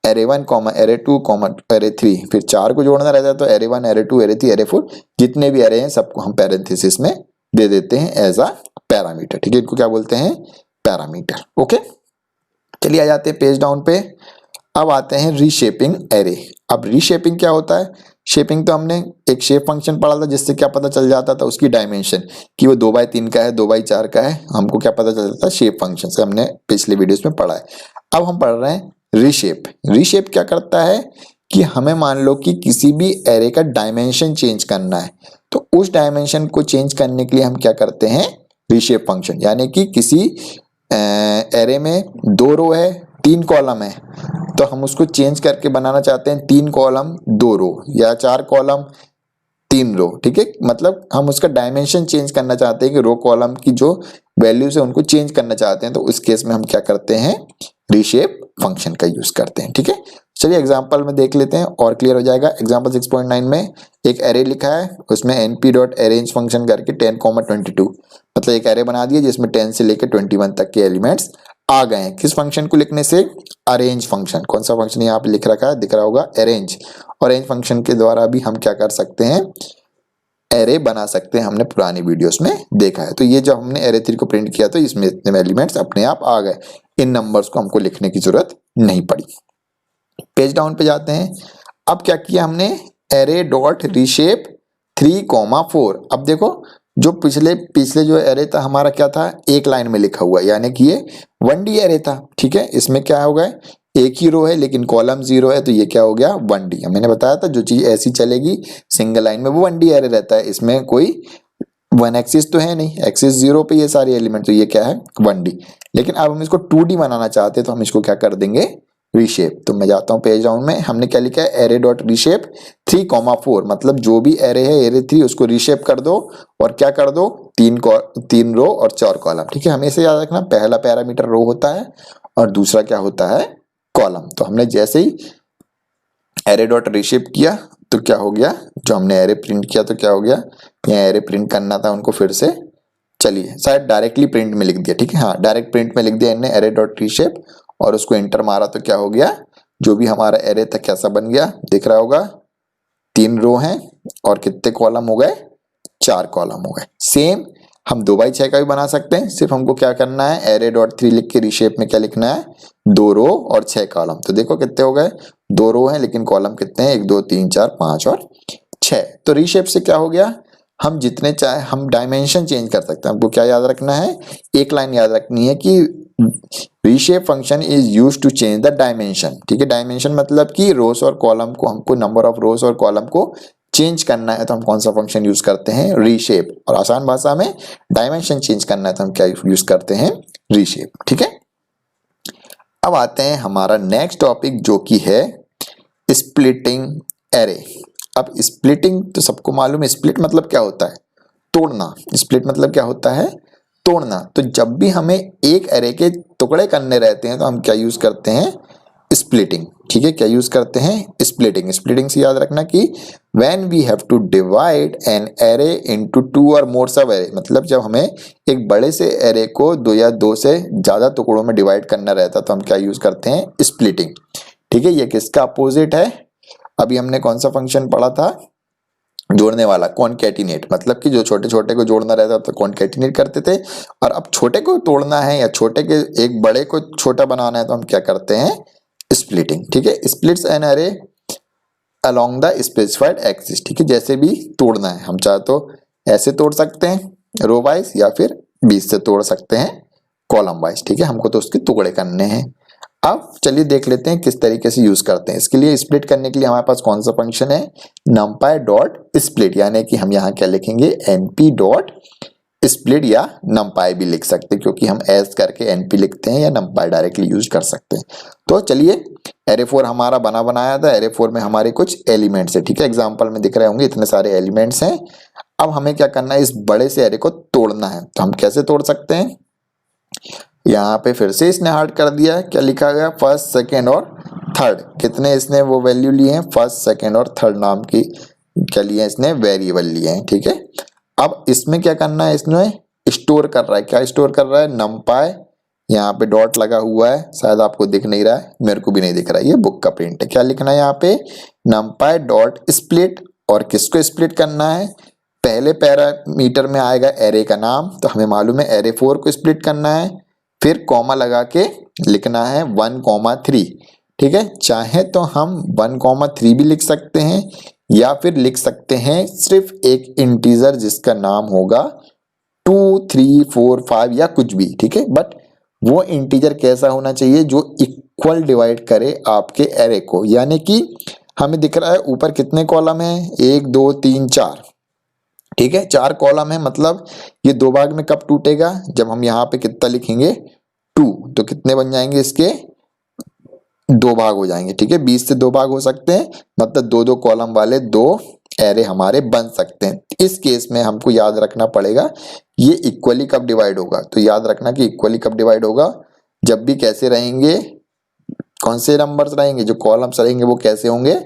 array 1 comma array 2 comma array 3। फिर 4 को जोड़ना रहता है तो एरे 1 एरे 2 एरे 3 एरे 4, जितने भी एरे हैं सबको हम पैरेंथेसिस में दे देते हैं एज अ पैरामीटर। ठीक है, इनको क्या बोलते हैं, पैरामीटर। ओके, चलिए आ जाते हैं पेज डाउन पे। अब आते हैं रीशेपिंग एरे। अब रीशेपिंग क्या होता है, शेपिंग तो हमने एक शेप फंक्शन पढ़ा था जिससे क्या पता चल जाता था उसकी डायमेंशन, कि वो 2/3 का है 2/4 का है, हमको क्या पता चल जाता है, शेप फंक्शन से, हमने पिछले वीडियोस में पढ़ा है। अब हम पढ़ रहे हैं रीशेप। रीशेप क्या करता है कि हमें मान लो कि किसी भी एरे का डायमेंशन चेंज करना है, तो उस डायमेंशन को चेंज करने के लिए हम क्या करते हैं, रीशेप फंक्शन। यानी कि किसी एरे में 2 रो है 3 कॉलम है, तो हम उसको चेंज करके बनाना चाहते हैं 3 कॉलम 2 रो, या 4 कॉलम 3 रो। ठीक है, मतलब हम उसका डायमेंशन चेंज करना चाहते हैं कि रो कॉलम की जो वैल्यूज है उनको चेंज करना चाहते हैं, तो उस केस में हम क्या करते हैं, रीशेप फंक्शन का यूज करते हैं। ठीक है, चलिए एग्जांपल में देख लेते हैं और क्लियर हो जाएगा। एग्जांपल 6.9 में एक एरे लिखा है, उसमें np डॉट अरेंज फंक्शन करके 10,22, मतलब एक एरे बना दिया जिसमें 10 से लेकर 21 तक के एलिमेंट्स आ गए हैं। किस फंक्शन को लिखने से, अरेंज फंक्शन। कौन सा फंक्शन यहाँ पे लिख रखा है, दिख रहा होगा, अरेंज। और अरेंज फंक्शन के द्वारा भी हम क्या कर सकते हैं, एरे बना सकते हैं, हमने पुरानी वीडियोस में देखा है। तो ये जब हमने एरे 3 को प्रिंट किया तो इसमें इतने एलिमेंट्स अपने आप आ गए, इन नंबर्स को हमको लिखने की जरूरत नहीं पड़ी। पेज डाउन पे जाते हैं। अब क्या किया हमने, एरे डॉट रीशेप 3,4। अब देखो जो पिछले जो एरे था हमारा क्या था, एक लाइन में लिखा हुआ, यानी कि ये 1D एरे था। ठीक है, इसमें क्या हो गया, एक ही रो है लेकिन कॉलम 0 है, तो ये क्या हो गया 1D। मैंने बताया था जो चीज ऐसी चलेगी सिंगल लाइन में वो 1D एरे रहता है, इसमें कोई 1 एक्सिस तो है नहीं, एक्सिस 0 पे ये सारे एलिमेंट, तो ये क्या है 1D। लेकिन अब हम इसको 2D बनाना चाहते हैं तो हम इसको क्या कर देंगे, रीशेप। तो मैं जाता हूँ पेज डाउन में, हमने क्या लिखा है, एरे डॉट रीशेप 3,4, मतलब जो भी एरे है एरे 3 उसको रीशेप कर दो और क्या कर दो, 3 रो और 4 कॉलम। ठीक है, हमेशा याद रखना पहला पैरामीटर रो होता है और दूसरा क्या होता है, कॉलम। तो हमने जैसे ही एरे डॉट रीशेप किया तो क्या हो गया, जो हमने एरे प्रिंट किया तो क्या हो गया, यहाँ एरे प्रिंट करना था उनको फिर से, चलिए शायद डायरेक्टली प्रिंट में लिख दिया। ठीक है, हाँ डायरेक्ट प्रिंट में लिख दिया इन्हें एरे डॉट रीशेप और उसको एंटर मारा तो क्या हो गया, जो भी हमारा एरे था कैसा बन गया, दिख रहा होगा 3 रो हैं और कितने कॉलम हो गए, 4 कॉलम हो गए। सेम हम 2x6 का भी बना सकते हैं, सिर्फ हमको क्या करना है, एरे डॉट 3 लिख के रीशेप में क्या लिखना है, 2 रो और 6 कॉलम। तो देखो कितने हो गए, 2 रो हैं लेकिन कॉलम कितने हैं, 1 2 3 4 5 और 6। तो रीशेप से क्या हो गया, हम जितने चाहे हम डायमेंशन चेंज कर सकते हैं। हमको क्या याद रखना है, एक लाइन याद रखनी है कि reshape function is used to change the dimension. ठीक है, डायमेंशन मतलब कि रोस और कॉलम को, हमको नंबर ऑफ रोस और कॉलम को चेंज करना है तो हम कौन सा फंक्शन यूज करते हैं, रीशेप। और आसान भाषा में डायमेंशन चेंज करना है तो हम क्या यूज करते हैं, रीशेप। ठीक है, अब आते हैं हमारा नेक्स्ट टॉपिक जो कि है स्प्लिटिंग एरे। अब स्प्लिटिंग तो सबको मालूम है, स्प्लिट मतलब क्या होता है, तोड़ना। स्प्लिट मतलब क्या होता है, तोड़ना। तो जब भी हमें एक एरे के टुकड़े करने रहते हैं तो हम क्या यूज करते हैं, स्प्लिटिंग। ठीक है, क्या यूज करते हैं, स्प्लिटिंग। स्प्लिटिंग से याद रखना कि when we have to divide an array into 2 और मोर सब एरे, मतलब जब हमें एक बड़े से एरे को 2 या 2 से ज्यादा टुकड़ों में डिवाइड करना रहता है तो हम क्या यूज करते हैं, स्प्लिटिंग। ठीक है, ये किसका अपोजिट है, अभी हमने कौन सा फंक्शन पढ़ा था, जोड़ने वाला, कॉनकैटिनेट। मतलब कि जो छोटे छोटे को जोड़ना रहता तो कॉनकैटिनेट करते थे, और अब छोटे को तोड़ना है या छोटे के एक बड़े को छोटा बनाना है तो हम क्या करते हैं, स्प्लिटिंग। ठीक है, splits an array along the specified axis. ठीक है, जैसे भी तोड़ना है, हम चाहे तो ऐसे तोड़ सकते हैं रो वाइज या फिर बीच से तोड़ सकते हैं कॉलम वाइज। ठीक है, हमको तो उसके टुकड़े करने हैं। अब चलिए देख लेते हैं किस तरीके से यूज करते हैं। इसके लिए स्प्लिट करने के लिए हमारे पास कौन सा फंक्शन है, numpy डॉट स्प्लिट, यानी कि हम यहाँ क्या लिखेंगे, np डॉट स्प्लिट, या numpy भी लिख सकते हैं क्योंकि हम एस करके np लिखते हैं, या numpy डायरेक्टली यूज कर सकते हैं। तो चलिए एरे 4 हमारा बनाया था, एरे 4 में हमारे कुछ एलिमेंट्स है। ठीक है, एग्जाम्पल में दिख रहे होंगे इतने सारे एलिमेंट्स हैं। अब हमें क्या करना है, इस बड़े से एरे को तोड़ना है। तो हम कैसे तोड़ सकते हैं, यहाँ पे फिर से इसने हार्ड कर दिया है, क्या लिखा गया, फर्स्ट सेकेंड और थर्ड। कितने इसने वो वैल्यू लिए हैं, फर्स्ट सेकेंड और थर्ड नाम की क्या लिए इसने, वेरिएबल लिए हैं। ठीक है, अब इसमें क्या करना है, इसमें स्टोर कर रहा है, क्या स्टोर कर रहा है, numpy, यहाँ पे डॉट लगा हुआ है, शायद आपको दिख नहीं रहा है, मेरे को भी नहीं दिख रहा है, ये बुक का प्रिंट है। क्या लिखना है यहाँ पे, numpy डॉट स्प्लिट, और किसको स्प्लिट करना है, पहले पैरामीटर में आएगा एरे का नाम, तो हमें मालूम है एरे 4 को स्प्लिट करना है, फिर कॉमा लगा के लिखना है 1,3। ठीक है, चाहे तो हम 1,3 भी लिख सकते हैं या फिर लिख सकते हैं सिर्फ एक इंटीजर जिसका नाम होगा 2 3 4 5 या कुछ भी। ठीक है, बट वो इंटीजर कैसा होना चाहिए, जो इक्वल डिवाइड करे आपके एरे को। यानी कि हमें दिख रहा है ऊपर कितने कॉलम है, 1 2 3 4। ठीक है, 4 कॉलम है, मतलब ये 2 भाग में कब टूटेगा, जब हम यहाँ पे कितना लिखेंगे 2, तो कितने बन जाएंगे इसके, 2 भाग हो जाएंगे। ठीक है, 20 से 2 भाग हो सकते हैं, मतलब 2 2 कॉलम वाले 2 एरे हमारे बन सकते हैं। इस केस में हमको याद रखना पड़ेगा ये इक्वली कब डिवाइड होगा। तो याद रखना कि इक्वली कब डिवाइड होगा, जब भी कैसे रहेंगे, कौन से नंबर्स रहेंगे, जो कॉलम्स रहेंगे वो कैसे होंगे,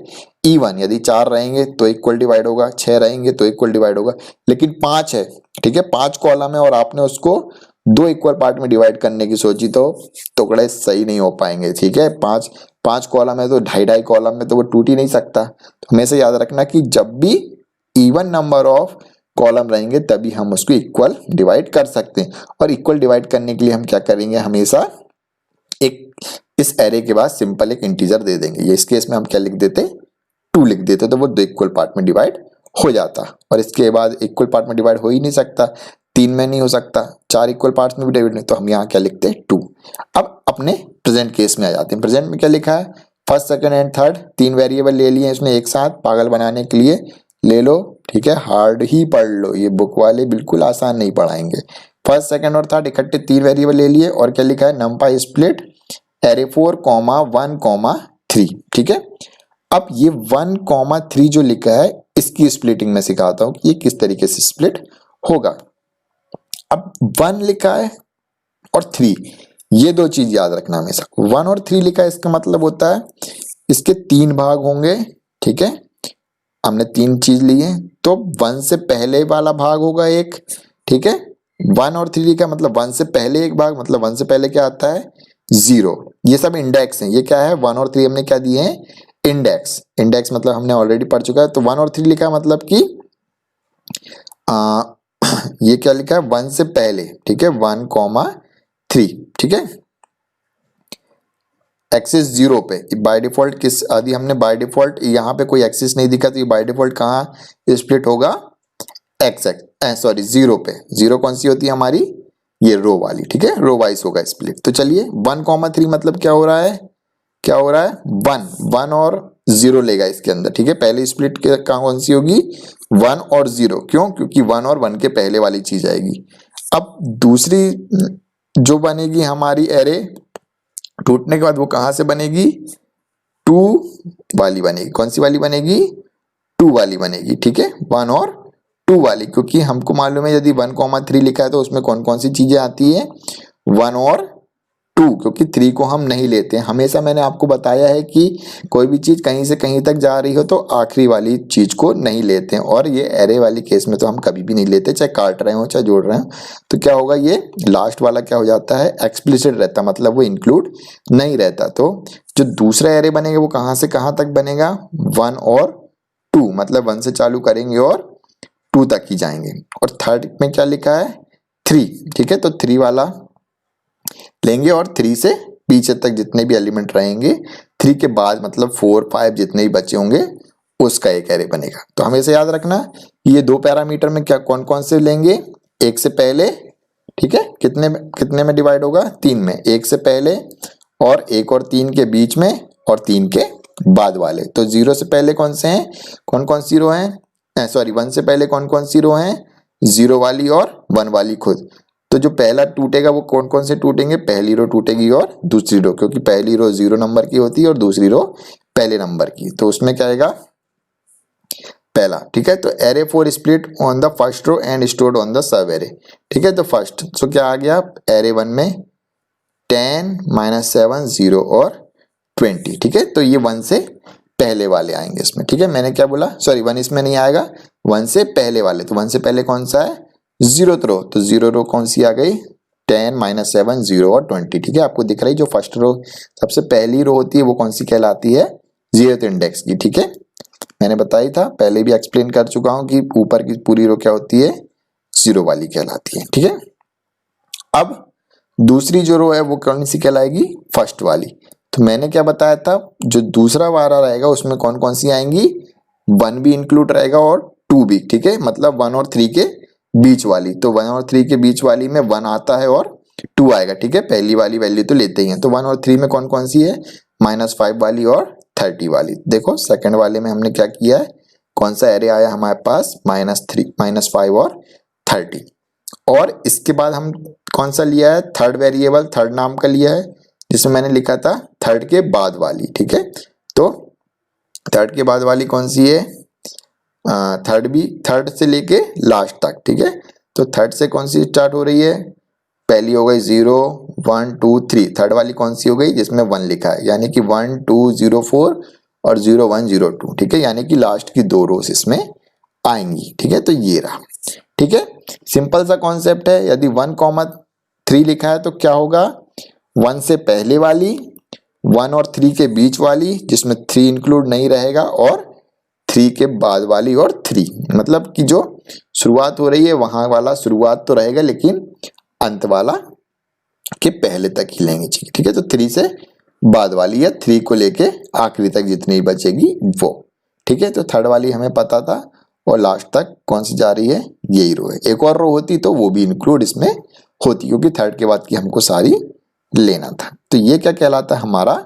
इवन। यदि 4 रहेंगे तो इक्वल डिवाइड होगा, 6 रहेंगे तो इक्वल डिवाइड होगा। लेकिन 5 है, ठीक है, 5 कॉलम है और आपने उसको 2 इक्वल पार्ट में डिवाइड करने की सोची तो टुकड़े सही नहीं हो पाएंगे। ठीक है, 5 कॉलम है तो 2.5 कॉलम में तो वो टूट ही नहीं सकता। तो हमेशा याद रखना कि जब भी इवन नंबर ऑफ कॉलम रहेंगे तभी हम उसको इक्वल डिवाइड कर सकते हैं। और इक्वल डिवाइड करने के लिए हम क्या करेंगे, हमेशा एक इस एरे के बाद सिंपल एक इंटीजर दे देंगे। ये इस केस में हम क्या लिख देते, 2 लिख देते, तो वो 2 इक्वल पार्ट में डिवाइड हो जाता, और इसके बाद इक्वल पार्ट में डिवाइड हो ही नहीं सकता, 3 में नहीं हो सकता, 4 इक्वल पार्ट्स में भी डिवाइड नहीं, तो हम यहाँ क्या लिखते हैं 2। अब अपने प्रेजेंट केस में आ जाते हैं। प्रेजेंट में क्या लिखा है, first second and third 3 variable ले लिए इसमें एक साथ, पागल बनाने के लिए ले लो, ठीक है, हार्ड ही पढ़ लो, ये बुक वाले बिल्कुल आसान नहीं पढ़ाएंगे। फर्स्ट सेकंड और थर्ड इकट्ठे 3 वेरिएबल ले लिए, और क्या लिखा है, नमपाई स्प्लिट एरे 4, 1, 3, ठीक है। अब ये 1, 3 जो लिखा है इसकी स्प्लिटिंग में सिखाता हूं कि ये किस तरीके से स्प्लिट होगा। अब 1 लिखा है और 3, ये दो चीज याद रखना हमेशा। 1 और 3 लिखा है, इसका मतलब होता है इसके 3 भाग होंगे, ठीक है। हमने 3 चीज ली है, तो 1 से पहले वाला भाग होगा एक, ठीक है। 1 और 3 लिखा मतलब 1 से पहले एक भाग, मतलब 1 से पहले क्या आता है 0। ये सब इंडेक्स हैं, ये क्या है 1 और 3 हमने क्या दिए हैं इंडेक्स। इंडेक्स मतलब हमने ऑलरेडी पढ़ चुका है। तो 1 और 3 लिखा है मतलब कि ये क्या लिखा है 1 से पहले, ठीक है, 1, 3, ठीक है। एक्सिस 0 पे बाय डिफॉल्ट किस आदि हमने बाय डिफॉल्ट यहाँ पे कोई एक्सिस नहीं दिखा, तो ये बाय डिफॉल्ट कहाँ स्प्लिट होगा, सॉरी 0 पे। 0 कौन सी होती है हमारी, ये रो वाली, ठीक है, रो वाइज होगा स्प्लिट। तो चलिए 1, 3 मतलब क्या हो रहा है, 1 और 0 लेगा इसके अंदर, ठीक है। पहले स्प्लिट कहाँ कौन सी होगी 1 और 0, क्यों, क्योंकि 1 और 1 के पहले वाली चीज आएगी। अब दूसरी जो बनेगी हमारी एरे टूटने के बाद, वो कहां से बनेगी 2 वाली बनेगी। कौन सी वाली बनेगी 2 वाली बनेगी, ठीक है, 1 और 2 वाली, क्योंकि हमको मालूम है यदि 1, 3 लिखा है तो उसमें कौन कौन सी चीजें आती है 1 और 2, क्योंकि 3 को हम नहीं लेते हैं। हमेशा मैंने आपको बताया है कि कोई भी चीज कहीं से कहीं तक जा रही हो तो आखिरी वाली चीज को नहीं लेते हैं, और ये एरे वाली केस में तो हम कभी भी नहीं लेते, चाहे काट रहे हो चाहे जोड़ रहे हो। तो क्या होगा, ये लास्ट वाला क्या हो जाता है एक्सप्लिसिट रहता, मतलब वो इंक्लूड नहीं रहता। तो जो दूसरा एरे बनेगा वो कहाँ से कहाँ तक बनेगा 1 और 2, मतलब 1 से चालू करेंगे और 2 तक ही जाएंगे। और थर्ड में क्या लिखा है 3, ठीक है, तो 3 वाला लेंगे और 3 से पीछे तक जितने भी एलिमेंट रहेंगे, 3 के बाद मतलब 4, 5 जितने भी बचे होंगे उसका एक एरे बनेगा। तो हमेशा याद रखना ये 2 पैरामीटर में क्या कौन कौन से लेंगे, एक से पहले, ठीक है, कितने में डिवाइड होगा 3 में, एक से पहले और 1 और 3 के बीच में और 3 के बाद वाले। तो 0 से पहले कौन से हैं, कौन कौन सी रो हैं, सॉरी 1 से पहले कौन कौन सी रो हैं, 0 वाली और 1 वाली खुद। तो जो पहला टूटेगा वो कौन कौन से टूटेंगे, पहली रो टूटेगी और दूसरी रो, क्योंकि पहली रो 0 नंबर की होती है और दूसरी रो पहले नंबर की, तो उसमें क्या आएगा पहला, ठीक है। तो array 4 split on the first row and stored on the sub array, ठीक है। तो फर्स्ट सो क्या आ गया एरे 1 में 10, -7, 0 और 20, ठीक है। तो ये 1 से पहले वाले आएंगे इसमें, ठीक है। मैंने क्या बोला, सॉरी 1 इसमें नहीं आएगा, 1 से पहले वाले। तो 1 से पहले कौन सा है 0th रो, तो 0 रो कौन सी आ गई 10, -7, 0 और 20, ठीक है। आपको दिख रही जो फर्स्ट रो सबसे पहली रो होती है वो कौन सी कहलाती है 0th इंडेक्स की, ठीक है। मैंने बताया था पहले भी एक्सप्लेन कर चुका हूं कि ऊपर की पूरी रो क्या होती है 0 वाली कहलाती है, ठीक है। अब दूसरी जो रो है वो कौन सी कहलाएगी फर्स्ट वाली। तो मैंने क्या बताया था जो दूसरा वाला रहेगा उसमें कौन कौन सी आएंगी 1 भी इंक्लूड रहेगा और 2 भी, ठीक है, मतलब 1 और 3 के बीच वाली। तो 1 और 3 के बीच वाली में 1 आता है और 2 आएगा, ठीक है। पहली वाली वैल्यू तो लेते ही हैं। तो 1 और 3 में कौन कौन सी है -5 वाली और 30 वाली। देखो सेकंड वाले में हमने क्या किया है, कौन सा एरे आया हमारे पास -3, -5 और 30। और इसके बाद हम कौन सा लिया है थर्ड वेरिएबल, थर्ड नाम का लिया है, जिसमें मैंने लिखा था थर्ड के बाद वाली, ठीक है। तो थर्ड के बाद वाली कौन सी है थर्ड भी, थर्ड से लेके लास्ट तक, ठीक है। तो थर्ड से कौन सी स्टार्ट हो रही है, पहली हो गई 0, 1, 2, 3। थर्ड वाली कौन सी हो गई जिसमें 1 लिखा है, यानी कि 1, 2, 0, 4 और 0, 1, 0, 2, ठीक है। यानी कि लास्ट की 2 रोज इसमें आएंगी, ठीक है। तो ये रहा, ठीक है। सिंपल सा कॉन्सेप्ट है। यदि 1, 3 लिखा है तो क्या होगा 1 से पहले वाली, 1 और 3 के बीच वाली जिसमें 3 इंक्लूड नहीं रहेगा, और 3 के बाद वाली और 3, मतलब कि जो शुरुआत हो रही है वहां वाला शुरुआत तो रहेगा लेकिन अंत वाला के पहले तक ही लेंगे, ठीक है। तो 3 से बाद वाली या 3 को लेके आखिरी तक जितनी बचेगी वो, ठीक है। तो थर्ड वाली हमें पता था और लास्ट तक कौन सी जा रही है, यही रो है। एक और रो होती तो वो भी इंक्लूड इसमें होती, क्योंकि थर्ड के बाद की हमको सारी लेना था। तो ये क्या कहलाता है, हमारा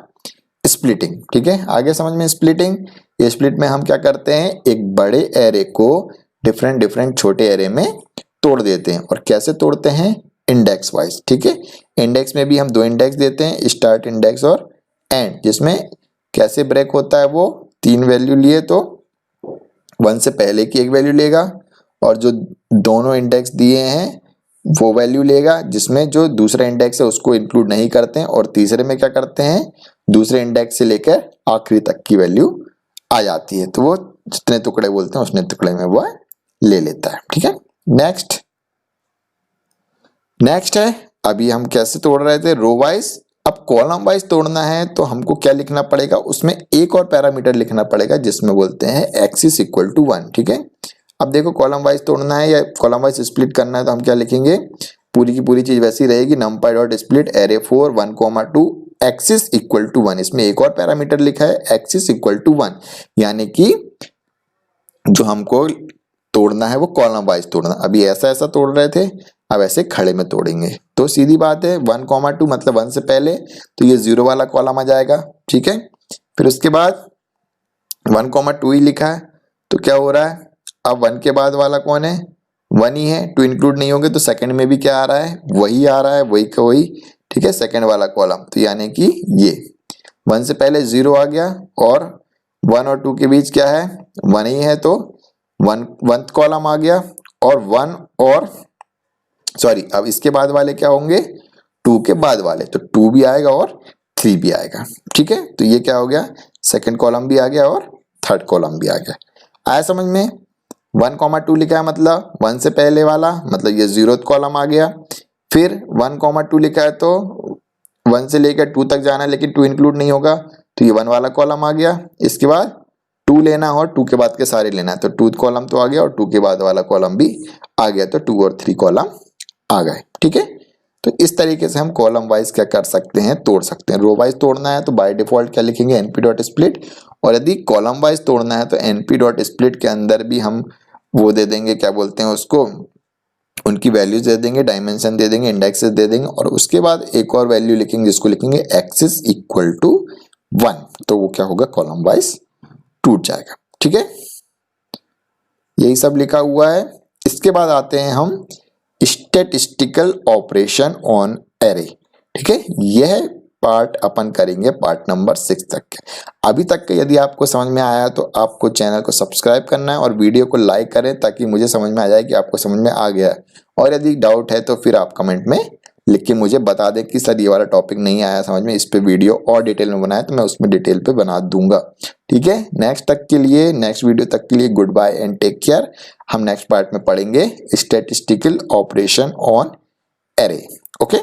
स्प्लिटिंग। ठीक है, आगे समझ में स्प्लिटिंग। ये स्प्लिट में हम क्या करते हैं, एक बड़े एरे को डिफरेंट डिफरेंट छोटे एरे में तोड़ देते हैं। और कैसे तोड़ते हैं, इंडेक्स वाइज। ठीक है, इंडेक्स में भी हम दो इंडेक्स देते हैं, स्टार्ट इंडेक्स और एंड, जिसमें कैसे ब्रेक होता है, वो 3 वैल्यू लिए तो 1 से पहले की एक वैल्यू लेगा, और जो दोनों इंडेक्स दिए हैं वो वैल्यू लेगा, जिसमें जो दूसरा इंडेक्स है उसको इंक्लूड नहीं करते हैं, और तीसरे में क्या करते हैं, दूसरे इंडेक्स से लेकर आखिरी तक की वैल्यू आ जाती है, तो वो जितने टुकड़े बोलते हैं उतने टुकड़े में वो ले लेता है। ठीक है, नेक्स्ट है, अभी हम कैसे तोड़ रहे थे, रो वाइज। अब कॉलम वाइज तोड़ना है तो हमको क्या लिखना पड़ेगा, उसमें एक और पैरामीटर लिखना पड़ेगा जिसमें बोलते हैं एक्सिस इक्वल टू 1। ठीक है, अब देखो कॉलम वाइज तोड़ना है या कॉलम वाइज स्प्लिट करना है तो हम क्या लिखेंगे, पूरी की पूरी चीज वैसी रहेगी, numpy dot split array 4 1,2 axis equal to 1। इसमें एक और पैरामीटर लिखा है एक्सिस इक्वल टू 1, यानी कि जो हमको तोड़ना है वो कॉलम वाइज तोड़ना। अभी ऐसा ऐसा तोड़ रहे थे, अब ऐसे खड़े में तोड़ेंगे। तो सीधी बात है, 1,2 मतलब 1 से पहले तो ये 0 वाला कॉलम आ जाएगा। ठीक है, फिर उसके बाद 1,2 ही लिखा है तो क्या हो रहा है, अब 1 के बाद वाला कौन है, 1 ही है, 2 इंक्लूड नहीं होंगे तो सेकंड में भी क्या आ रहा है, वही आ रहा है, वही का वही। ठीक है, सेकंड वाला कॉलम, तो यानी कि ये 1 से पहले 0 आ गया, और 1 और 2 के बीच क्या है, 1 ही है, तो 1th कॉलम आ गया, और 1 और सॉरी अब इसके बाद वाले क्या होंगे, 2 के बाद वाले, तो 2 भी आएगा और 3 भी आएगा। ठीक है, तो ये क्या हो गया, सेकंड कॉलम भी आ गया और थर्ड कॉलम भी आ गया। आया समझ में, 1,2 लिखा है मतलब 1 से पहले वाला, मतलब ये 0th कॉलम आ गया। फिर 1,2 लिखा है तो 1 से लेकर 2 तक जाना है, लेकिन 2 इंक्लूड नहीं होगा तो ये 1 वाला कॉलम आ गया। इसके बाद 2 लेना है और 2 के बाद के सारे लेना है, तो 2th कॉलम तो आ गया और 2 के बाद वाला कॉलम भी आ गया, तो 2 और 3 कॉलम आ गए। ठीक है, तो इस तरीके से हम कॉलम वाइज क्या कर सकते हैं, तोड़ सकते हैं। रो वाइज तोड़ना है तो बाय डिफॉल्ट क्या लिखेंगे, np डॉट स्प्लिट, और यदि कॉलम वाइज तोड़ना है तो np डॉट स्प्लिट के अंदर भी हम वो दे देंगे, क्या बोलते हैं उसको, उनकी वैल्यूज दे देंगे, डायमेंशन दे देंगे, इंडेक्सेस दे देंगे, और उसके बाद एक और वैल्यू लिखेंगे जिसको लिखेंगे एक्सिस इक्वल टू 1, तो वो क्या होगा, कॉलम वाइज टूट जाएगा। ठीक है, यही सब लिखा हुआ है। इसके बाद आते हैं हम स्टैटिस्टिकल ऑपरेशन ऑन एरे। ठीक है, यह पार्ट अपन करेंगे पार्ट नंबर 6 तक के। अभी तक के यदि आपको समझ में आया तो आपको चैनल को सब्सक्राइब करना है और वीडियो को लाइक करें, ताकि मुझे समझ में आ जाए कि आपको समझ में आ गया है। और यदि डाउट है तो फिर आप कमेंट में लिख के मुझे बता दें कि सर ये वाला टॉपिक नहीं आया समझ में, इस पे वीडियो और डिटेल में बनाए तो मैं उसमें डिटेल पे बना दूंगा। ठीक है, नेक्स्ट वीडियो तक के लिए good bye and take care. हम नेक्स्ट पार्ट में पढ़ेंगे statistical operation on array. Okay.